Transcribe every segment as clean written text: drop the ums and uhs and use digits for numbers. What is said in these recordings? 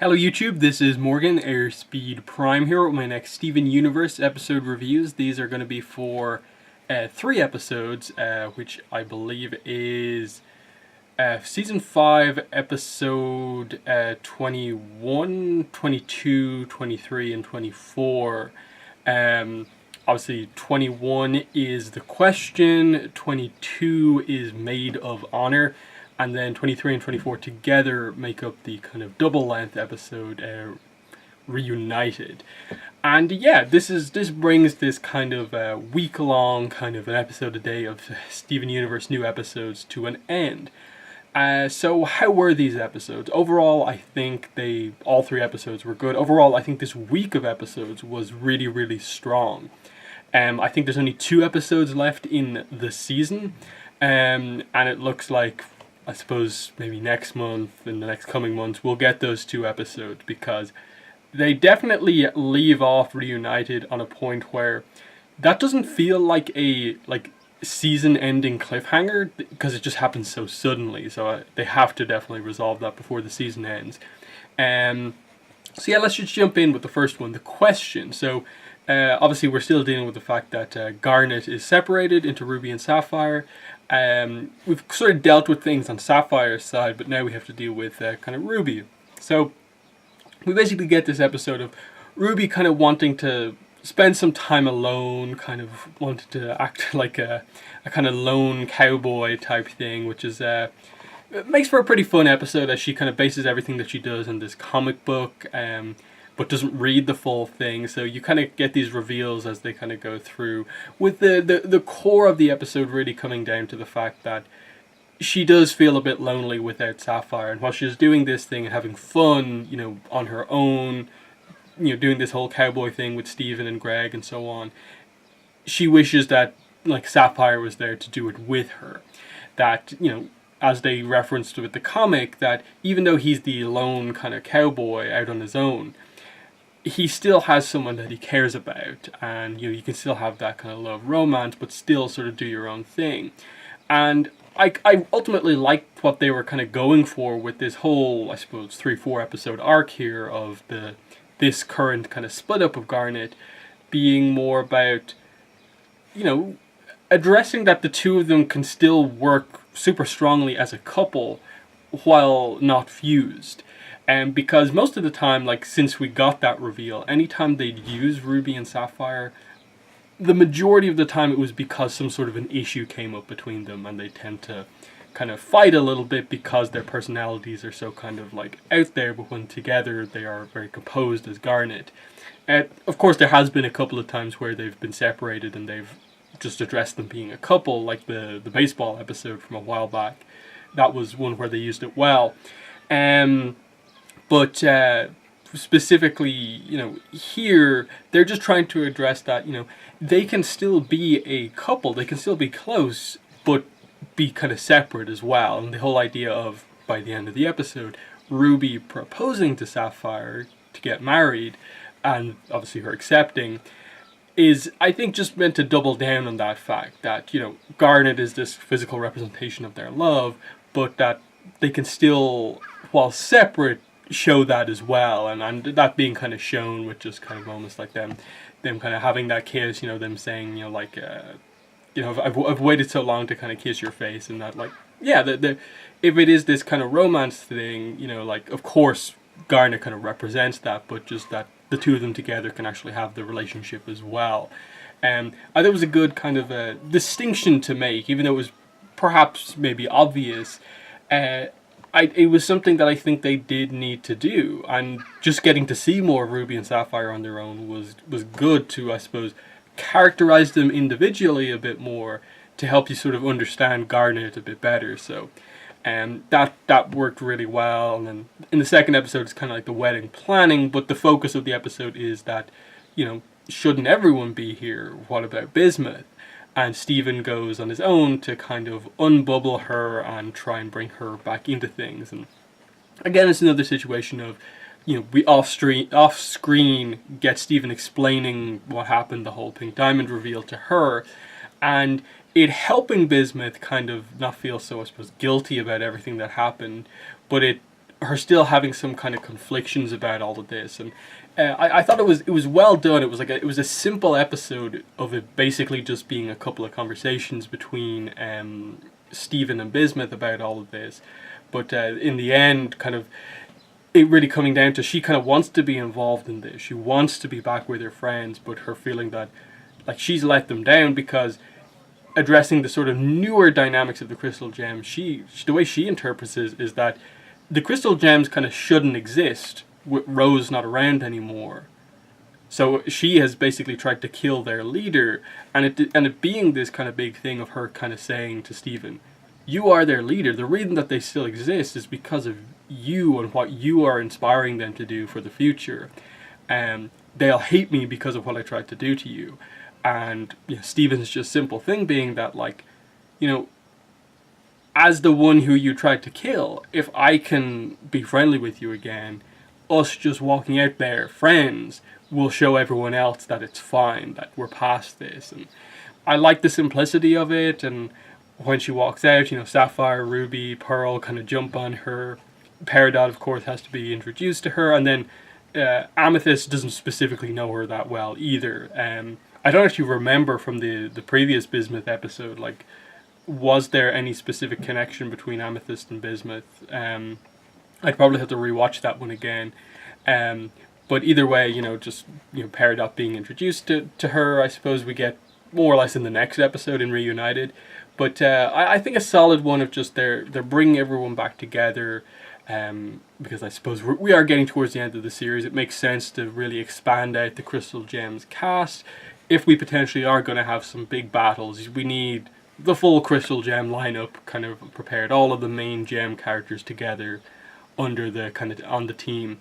Hello YouTube, this is Morgan, Airspeed Prime here with my next Steven Universe episode reviews. These are going to be for 3 episodes, which I believe is Season 5, Episode 21, 22, 23, and 24. Obviously 21 is The Question, 22 is Maid of Honor, and then 23 and 24 together make up the kind of double-length episode, Reunited. And yeah, this brings this kind of week-long kind of an episode a day of Steven Universe new episodes to an end. So how were these episodes? Overall, I think all 3 episodes were good. Overall, I think this week of episodes was really, really strong. I think there's only 2 episodes left in the season, and it looks like, I suppose, maybe next month, in the next coming months, we'll get those 2 episodes, because they definitely leave off Reunited on a point where that doesn't feel like a season-ending cliffhanger, because it just happens so suddenly. So they have to definitely resolve that before the season ends. So yeah, let's just jump in with the first one, The Question. So obviously we're still dealing with the fact that Garnet is separated into Ruby and Sapphire. We've sort of dealt with things on Sapphire's side, but now we have to deal with kind of Ruby. So we basically get this episode of Ruby kind of wanting to spend some time alone, kind of wanted to act like a kind of lone cowboy type thing, which is it makes for a pretty fun episode, as she kind of bases everything that she does on this comic book, but doesn't read the full thing. So you kind of get these reveals as they kind of go through, with the core of the episode really coming down to the fact that she does feel a bit lonely without Sapphire, and while she's doing this thing and having fun, on her own, doing this whole cowboy thing with Steven and Greg and so on, she wishes that Sapphire was there to do it with her. That, as they referenced with the comic, that even though he's the lone kind of cowboy out on his own, he still has someone that he cares about, and you can still have that kind of love romance, but still sort of do your own thing. And I ultimately liked what they were kind of going for with this whole, I suppose, 3-4 episode arc here of this current kind of split up of Garnet, being more about, addressing that the two of them can still work super strongly as a couple while not fused. And because most of the time, since we got that reveal, anytime they'd use Ruby and Sapphire, the majority of the time it was because some sort of an issue came up between them, and they tend to kind of fight a little bit because their personalities are so kind of out there, but when together they are very composed as Garnet. Of course, there has been a couple of times where they've been separated and they've just addressed them being a couple, like the baseball episode from a while back. That was one where they used it well. But specifically, here, they're just trying to address that, they can still be a couple, they can still be close, but be kind of separate as well. And the whole idea of, by the end of the episode, Ruby proposing to Sapphire to get married, and obviously her accepting, is, I think, just meant to double down on that fact that, Garnet is this physical representation of their love, but that they can still, while separate, show that as well, and that being kind of shown with just kind of moments like them kind of having that kiss, them saying, I've waited so long to kind of kiss your face, and that, if it is this kind of romance thing, of course Garnet kind of represents that, but just that the two of them together can actually have the relationship as well. I thought it was a good kind of a distinction to make, even though it was perhaps maybe obvious. It was something that I think they did need to do, and just getting to see more of Ruby and Sapphire on their own was good to, I suppose, characterize them individually a bit more, to help you sort of understand Garnet a bit better. So that worked really well. And then in the second episode, it's kind of like the wedding planning, but the focus of the episode is that, shouldn't everyone be here? What about Bismuth? And Steven goes on his own to kind of unbubble her and try and bring her back into things. And again, it's another situation of, we off-screen get Steven explaining what happened, the whole Pink Diamond reveal to her, and it helping Bismuth kind of not feel so, I suppose, guilty about everything that happened, but it her still having some kind of conflictions about all of this. And I thought it was well done. It was like it was a simple episode of it basically just being a couple of conversations between Stephen and Bismuth about all of this, but in the end, kind of it really coming down to she kind of wants to be involved in this. She wants to be back with her friends, but her feeling that like she's let them down because addressing the sort of newer dynamics of the crystal gems, the way she interprets it is that the crystal gems kind of shouldn't exist with Rose not around anymore. So she has basically tried to kill their leader, and it being this kind of big thing of her kind of saying to Stephen, "You are their leader. The reason that they still exist is because of you and what you are inspiring them to do for the future. They'll hate me because of what I tried to do to you." And Stephen's just simple thing being that, like, you know, as the one who you tried to kill, if I can be friendly with you again, us just walking out there, friends, will show everyone else that it's fine, that we're past this. And I like the simplicity of it. And when she walks out, Sapphire, Ruby, Pearl kind of jump on her. Peridot, of course, has to be introduced to her. And then Amethyst doesn't specifically know her that well either. I don't actually remember from the previous Bismuth episode, like, was there any specific connection between Amethyst and Bismuth? I'd probably have to rewatch that one again. But either way, Peridot being introduced to her, I suppose we get more or less in the next episode in Reunited. But I think a solid one of just they're bringing everyone back together, because I suppose we are getting towards the end of the series. It makes sense to really expand out the Crystal Gems cast. If we potentially are going to have some big battles, we need the full Crystal Gem lineup kind of prepared, all of the main gem characters together under the kind of on the team.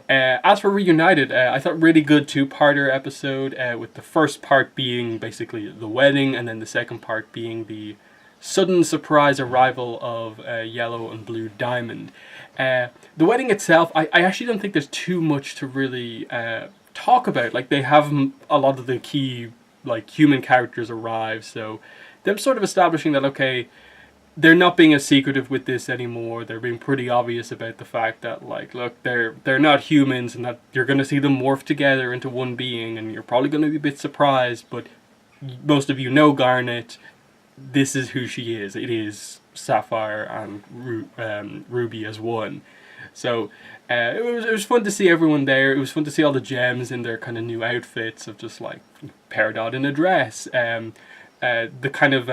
As for Reunited, I thought really good two-parter episode, with the first part being basically the wedding, and then the second part being the sudden surprise arrival of Yellow and Blue Diamond. The wedding itself, I actually don't think there's too much to really talk about. Like, they have a lot of the key, like, human characters arrive, so them sort of establishing that, okay, they're not being as secretive with this anymore. They're being pretty obvious about the fact that, like, look, they're not humans, and that you're going to see them morph together into one being, and you're probably going to be a bit surprised, but most of you know Garnet. This is who she is. It is Sapphire and Ruby as one. So it was fun to see everyone there. It was fun to see all the gems in their kind of new outfits of just like Peridot in a dress. The kind of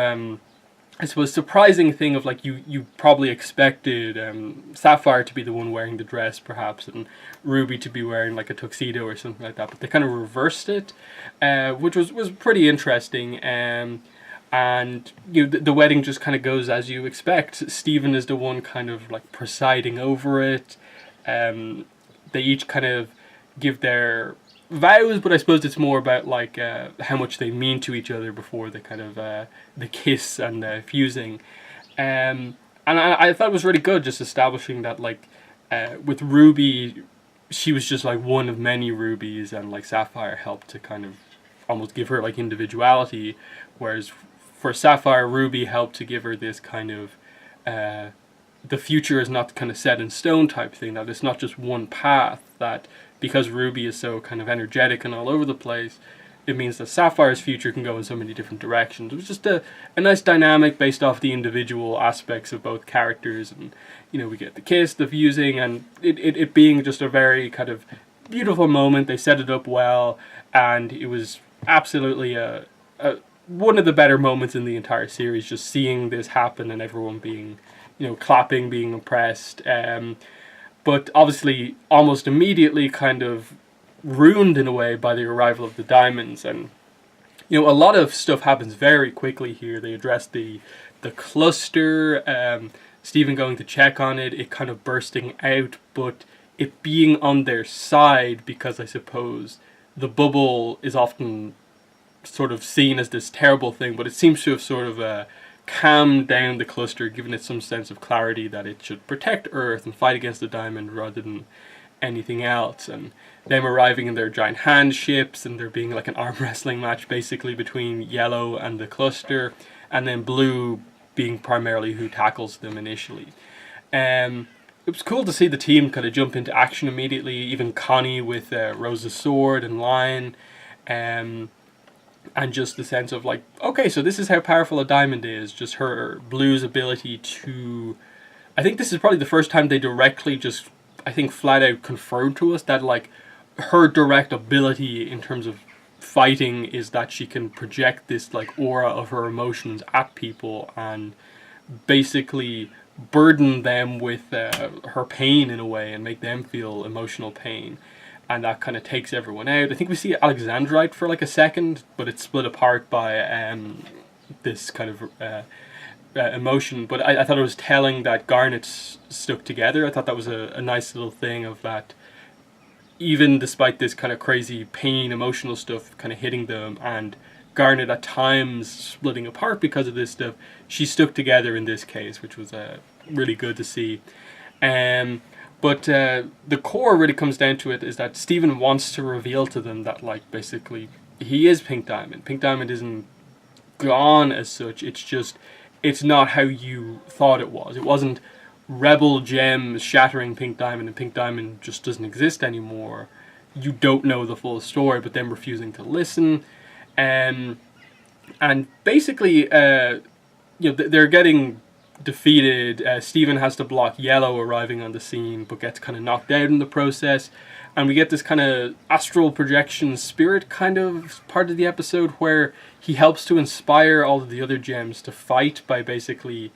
I suppose surprising thing of like you probably expected Sapphire to be the one wearing the dress perhaps, and Ruby to be wearing like a tuxedo or something like that, but they kind of reversed it, which was pretty interesting. And the wedding just kind of goes as you expect. Stephen is the one kind of like presiding over it. They each kind of give their vows, but I suppose it's more about like how much they mean to each other before the kind of the kiss and the fusing. And I thought it was really good, just establishing that like with Ruby, she was just like one of many Rubies, and like Sapphire helped to kind of almost give her like individuality, whereas for Sapphire, Ruby helped to give her this kind of the future is not kind of set in stone type thing, that it's not just one path, that because Ruby is so kind of energetic and all over the place, it means that Sapphire's future can go in so many different directions. It was just a nice dynamic based off the individual aspects of both characters, and we get the kiss, the fusing, and it being just a very kind of beautiful moment. They set it up well, and it was absolutely a one of the better moments in the entire series, just seeing this happen and everyone being, clapping, being impressed. But obviously, almost immediately kind of ruined in a way by the arrival of the diamonds. And, a lot of stuff happens very quickly here. They address the cluster, Stephen going to check on it, it kind of bursting out, but it being on their side, because I suppose the bubble is often sort of seen as this terrible thing, but it seems to have sort of calmed down the cluster, given it some sense of clarity that it should protect Earth and fight against the diamond rather than anything else. And them arriving in their giant hand ships, and there being like an arm wrestling match basically between Yellow and the cluster, and then Blue being primarily who tackles them initially. it was cool to see the team kind of jump into action immediately. Even Connie with Rose's sword and Lion, um, and just the sense of like, okay, so this is how powerful a diamond is. Just her Blue's ability to. I think this is probably the first time they directly just, I think, flat out confirmed to us that like her direct ability in terms of fighting is that she can project this like aura of her emotions at people and basically burden them with her pain in a way and make them feel emotional pain, and that kind of takes everyone out. I think we see Alexandrite for like a second, but it's split apart by this kind of emotion. But I thought it was telling that Garnet's stuck together. I thought that was a nice little thing of that. Even despite this kind of crazy pain, emotional stuff kind of hitting them, and Garnet at times splitting apart because of this stuff, she stuck together in this case, which was really good to see. But the core really comes down to it is that Steven wants to reveal to them that like basically he is Pink Diamond. Pink Diamond isn't gone as such. It's just it's not how you thought it was. It wasn't Rebel Gems shattering Pink Diamond and Pink Diamond just doesn't exist anymore. You don't know the full story, but them refusing to listen. And basically, they're getting defeated. Steven has to block Yellow arriving on the scene, but gets kind of knocked out in the process. And we get this kind of astral projection spirit kind of part of the episode where he helps to inspire all of the other gems to fight by basically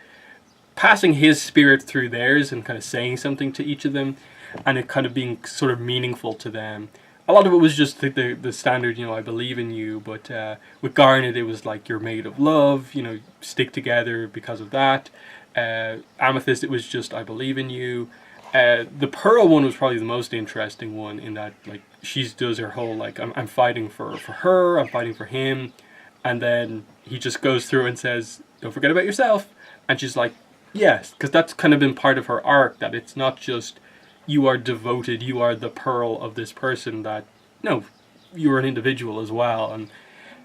passing his spirit through theirs and kind of saying something to each of them, and it kind of being sort of meaningful to them. A lot of it was just the standard, I believe in you, but with Garnet it was like, you're made of love, stick together because of that. Amethyst, it was just, I believe in you. The Pearl one was probably the most interesting one in that, like, she does her whole, like, I'm fighting for her, I'm fighting for him, and then he just goes through and says, don't forget about yourself, and she's like, yes, because that's kind of been part of her arc, that it's not just you are devoted, you are the pearl of this person, that, no, you're an individual as well, and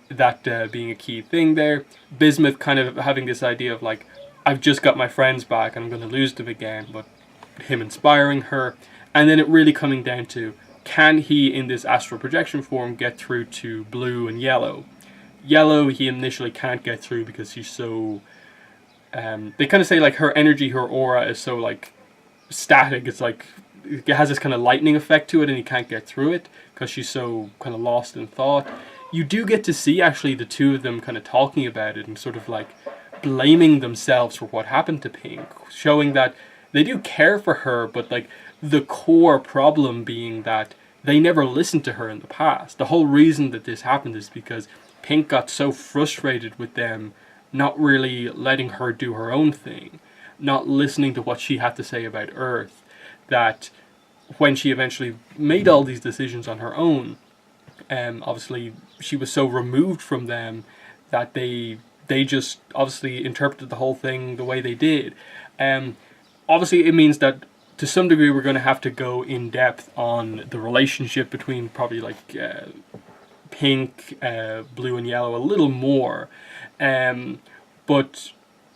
that being a key thing there. Bismuth kind of having this idea of like, I've just got my friends back and I'm going to lose them again, but him inspiring her, and then it really coming down to, can he in this astral projection form get through to Blue and Yellow? Yellow he initially can't get through because she's so, they kind of say like her energy, her aura is so like static, it's like, it has this kind of lightning effect to it and he can't get through it because she's so kind of lost in thought. You do get to see actually the two of them kind of talking about it and sort of like blaming themselves for what happened to Pink, showing that they do care for her, but like the core problem being that they never listened to her in the past. The whole reason that this happened is because Pink got so frustrated with them not really letting her do her own thing, not listening to what she had to say about Earth, that when she eventually made all these decisions on her own, obviously she was so removed from them that they just obviously interpreted the whole thing the way they did. Obviously it means that to some degree we're going to have to go in depth on the relationship between probably like Pink, Blue and Yellow a little more, but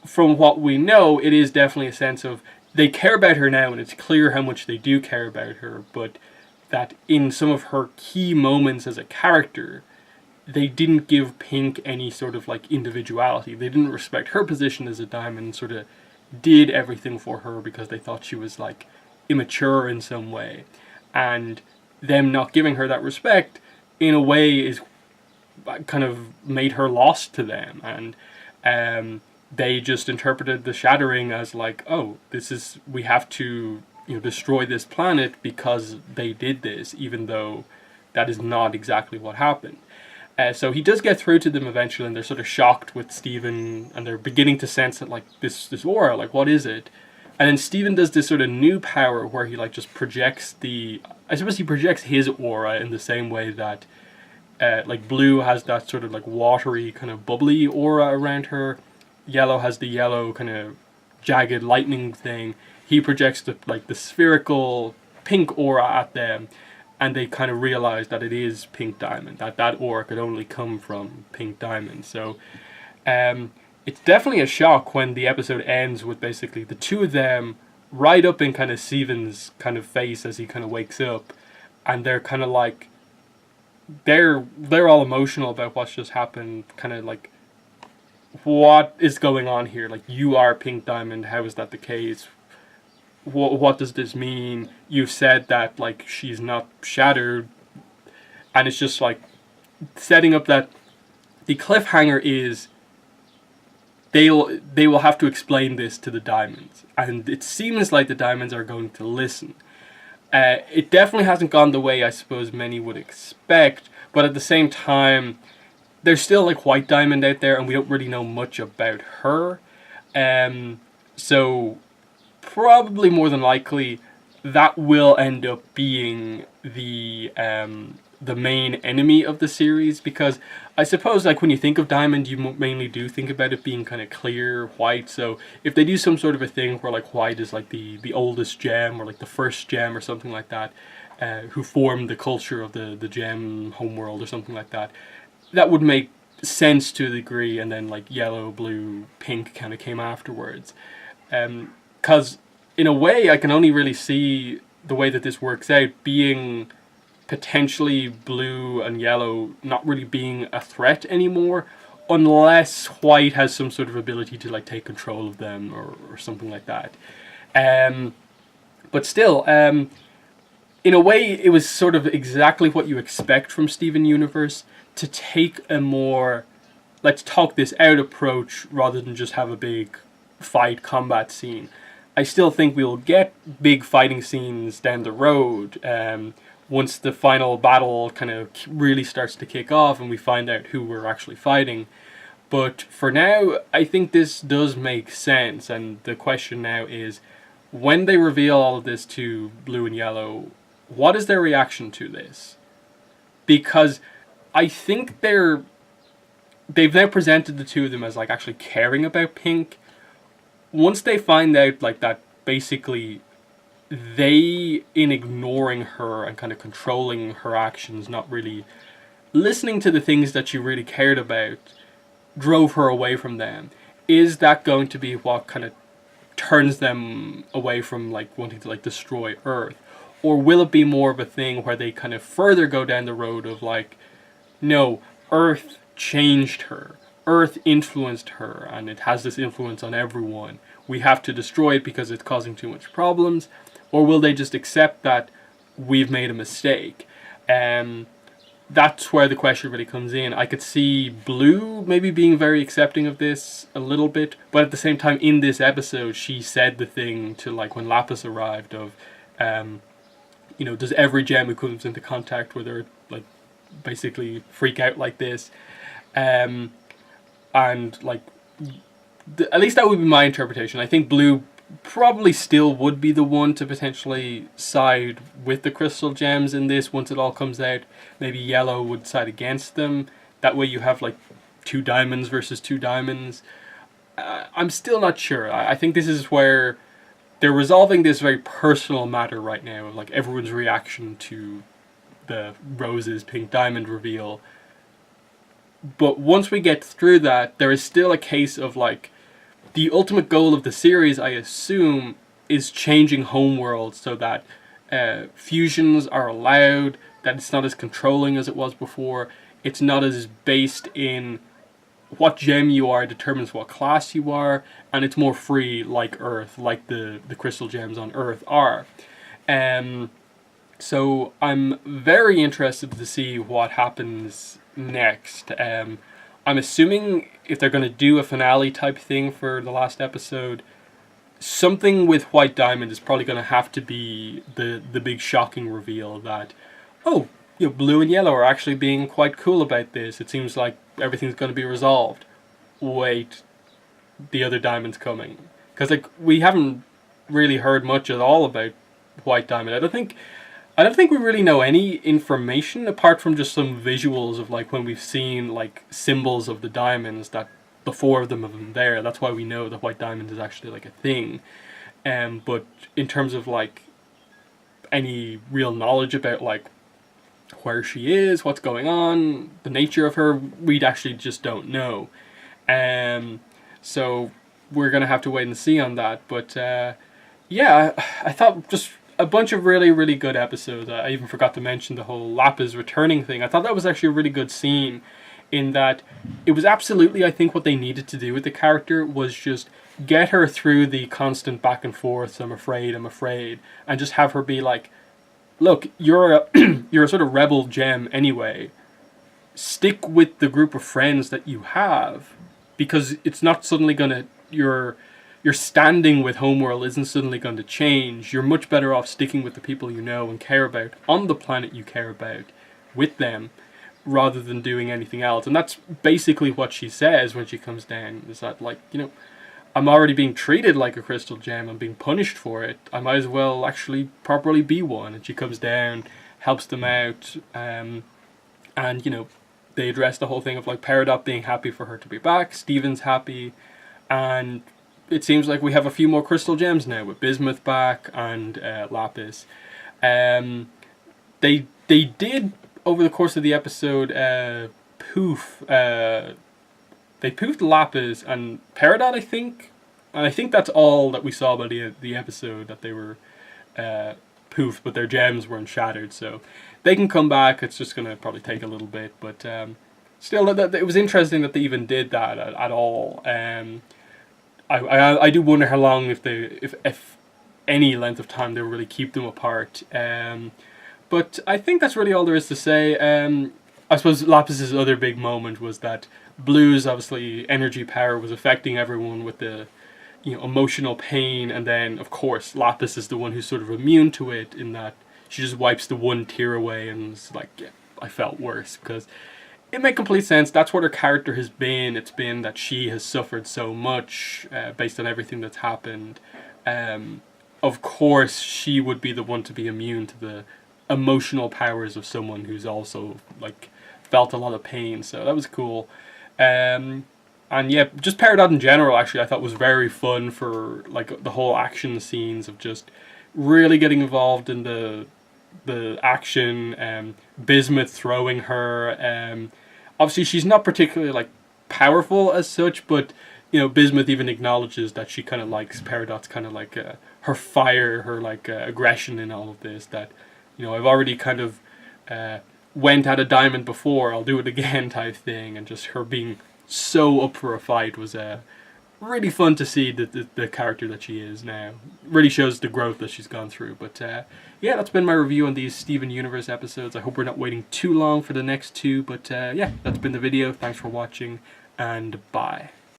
from what we know it is definitely a sense of they care about her now, and it's clear how much they do care about her, but that in some of her key moments as a character, they didn't give Pink any sort of like individuality. They didn't respect her position as a diamond, sort of did everything for her because they thought she was like immature in some way. And them not giving her that respect, in a way, is kind of made her lost to them. And they just interpreted the shattering as like, oh, this is, we have to destroy this planet because they did this, even though that is not exactly what happened. So he does get through to them eventually, and they're sort of shocked with Steven, and they're beginning to sense that like this aura, like what is it? And then Steven does this sort of new power where he like just projects I suppose he projects his aura in the same way that like Blue has that sort of like watery kind of bubbly aura around her. Yellow has the yellow kind of jagged lightning thing. He projects the spherical pink aura at them, and they kind of realize that it is Pink Diamond, that aura could only come from Pink Diamond. So it's definitely a shock when the episode ends with basically the two of them right up in kind of Steven's kind of face as he kind of wakes up, and they're kind of like, they're all emotional about what's just happened, kind of like, what is going on here? Like, you are Pink Diamond, how is that the case? What does this mean? You've said that, like, she's not shattered, and it's just like setting up that the cliffhanger is they will have to explain this to the Diamonds, and it seems like the Diamonds are going to listen. It definitely hasn't gone the way I suppose many would expect, but at the same time, there's still like White Diamond out there, and we don't really know much about her. So probably more than likely, that will end up being the main enemy of the series, because I suppose like when you think of Diamond, you mainly do think about it being kind of clear white. So if they do some sort of a thing where like white is like the oldest gem, or like the first gem or something like that, who formed the culture of the gem homeworld or something like that, that would make sense to a degree. And then like yellow, blue, pink kind of came afterwards, because in a way I can only really see the way that this works out being potentially blue and yellow not really being a threat anymore, unless white has some sort of ability to like take control of them, or something like that. But still, in a way, it was sort of exactly what you expect from Steven Universe, to take a more let's talk this out approach rather than just have a big fight combat scene. I still think we'll get big fighting scenes down the road, once the final battle kind of really starts to kick off and we find out who we're actually fighting. But for now, I think this does make sense, and the question now is, when they reveal all of this to Blue and Yellow, what is their reaction to this? Because I think they've now presented the two of them as like actually caring about Pink. Once they find out like that basically they, in ignoring her and kind of controlling her actions, not really listening to the things that she really cared about, drove her away from them, is that going to be what kind of turns them away from like wanting to like destroy Earth? Or will it be more of a thing where they kind of further go down the road of like, no, Earth changed her, Earth influenced her, and it has this influence on everyone, we have to destroy it because it's causing too much problems? Or will they just accept that we've made a mistake? That's where the question really comes in. I could see Blue maybe being very accepting of this a little bit, but at the same time, in this episode, she said the thing to like when Lapis arrived of, does every gem who comes into contact with her like basically freak out like this? And like, at least that would be my interpretation. I think Blue probably still would be the one to potentially side with the crystal gems in this once it all comes out. Maybe Yellow would side against them. That way you have like two diamonds versus two diamonds. I'm still not sure. I think this is where they're resolving this very personal matter right now of like everyone's reaction to the Rose's Pink Diamond reveal. But once we get through that, there is still a case of like, the ultimate goal of the series, I assume, is changing Homeworld so that fusions are allowed, that it's not as controlling as it was before, it's not as based in what gem you are determines what class you are, and it's more free like Earth, like the crystal gems on Earth are. So I'm very interested to see what happens next. I'm assuming if they're going to do a finale type thing for the last episode, something with White Diamond is probably going to have to be the big shocking reveal that, oh, Blue and Yellow are actually being quite cool about this. It seems like everything's going to be resolved. Wait, the other Diamond's coming. Because like we haven't really heard much at all about White Diamond. I don't think we really know any information apart from just some visuals of like when we've seen like symbols of the diamonds, that the four of them have been there. That's why we know the White Diamond is actually like a thing. But in terms of like any real knowledge about like where she is, what's going on, the nature of her, we actually just don't know. So we're gonna have to wait and see on that. But yeah, I thought just a bunch of really, really good episodes. I even forgot to mention the whole Lapis returning thing. I thought that was actually a really good scene, in that it was absolutely, I think, what they needed to do with the character was just get her through the constant back and forth. I'm afraid, and just have her be like, look, you're a you're a sort of rebel gem anyway. Stick with the group of friends that you have, because it's not suddenly gonna your standing with Homeworld isn't suddenly going to change. You're much better off sticking with the people you know and care about on the planet you care about, with them, rather than doing anything else. And that's basically what she says when she comes down. Is that, like, I'm already being treated like a crystal gem. I'm being punished for it. I might as well actually properly be one. And she comes down, helps them out, and they address the whole thing of like Peridot being happy for her to be back. Steven's happy, and it seems like we have a few more crystal gems now with Bismuth back and Lapis. They did, over the course of the episode, poof. They poofed Lapis and Peridot, I think. And I think that's all that we saw by the episode, that they were poofed, but their gems weren't shattered. So they can come back. It's just going to probably take a little bit. But still, it was interesting that they even did that at all. I do wonder how long, if any length of time, they will really keep them apart. But I think that's really all there is to say. I suppose Lapis's other big moment was that Blue's, obviously, energy power was affecting everyone with the emotional pain, and then of course Lapis is the one who's sort of immune to it, in that she just wipes the one tear away, and it's like, yeah, I felt worse, because it made complete sense. That's what her character has been. It's been that she has suffered so much based on everything that's happened. Of course, she would be the one to be immune to the emotional powers of someone who's also like felt a lot of pain. So that was cool. And yeah, just Peridot in general, actually, I thought was very fun, for like the whole action scenes of just really getting involved in the action. Bismuth throwing her. Obviously, she's not particularly like powerful as such, but Bismuth even acknowledges that she kind of likes Peridot's kind of like her fire, her like aggression in all of this. That I've already kind of went at a diamond before, I'll do it again type thing, and just her being so up for a fight was really fun to see the character that she is now. Really shows the growth that she's gone through. But yeah, that's been my review on these Steven Universe episodes. I hope we're not waiting too long for the next two. But yeah, that's been the video. Thanks for watching, and bye.